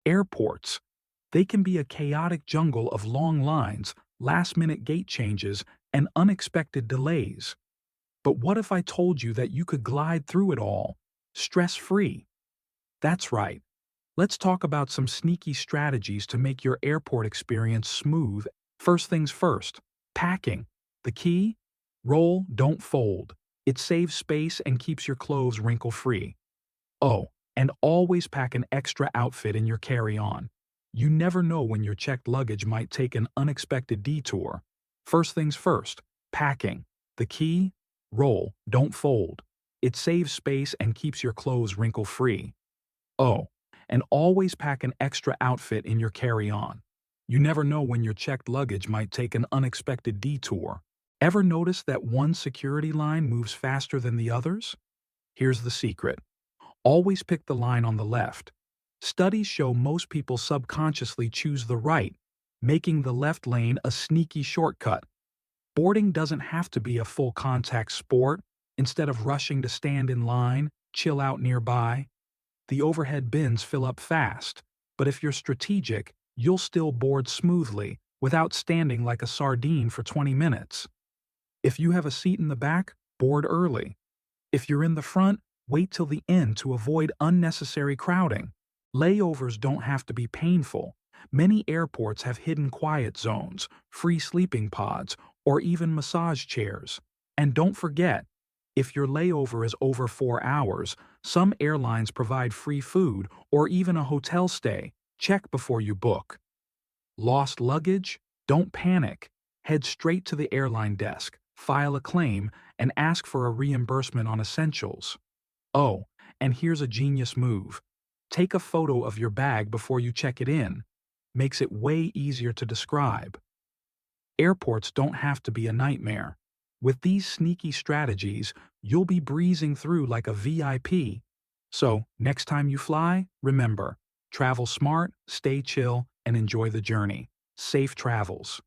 Airports. They can be a chaotic jungle of long lines, last-minute gate changes, and unexpected delays. But what if I told you that you could glide through it all, stress-free? That's right. Let's talk about some sneaky strategies to make your airport experience smooth. First things first, packing. The key? Roll, don't fold. It saves space and keeps your clothes wrinkle-free. Oh, and always pack an extra outfit in your carry-on. You never know when your checked luggage might take an unexpected detour. First things first, packing. The key? Roll, don't fold. It saves space and keeps your clothes wrinkle-free. Oh, and always pack an extra outfit in your carry-on. You never know when your checked luggage might take an unexpected detour. Ever notice that one security line moves faster than the others? Here's the secret. Always pick the line on the left. Studies show most people subconsciously choose the right, making the left lane a sneaky shortcut. Boarding doesn't have to be a full contact sport. Instead of rushing to stand in line, chill out nearby. The overhead bins fill up fast, but if you're strategic, you'll still board smoothly without standing like a sardine for 20 minutes. If you have a seat in the back, board early. If you're in the front, wait till the end to avoid unnecessary crowding. Layovers don't have to be painful. Many airports have hidden quiet zones, free sleeping pods, or even massage chairs. And don't forget, if your layover is over 4 hours, some airlines provide free food or even a hotel stay. Check before you book. Lost luggage? Don't panic. Head straight to the airline desk, file a claim, and ask for a reimbursement on essentials. Oh, and here's a genius move. Take a photo of your bag before you check it in. Makes it way easier to describe. Airports don't have to be a nightmare. With these sneaky strategies, you'll be breezing through like a VIP. So, next time you fly, remember, travel smart, stay chill, and enjoy the journey. Safe travels.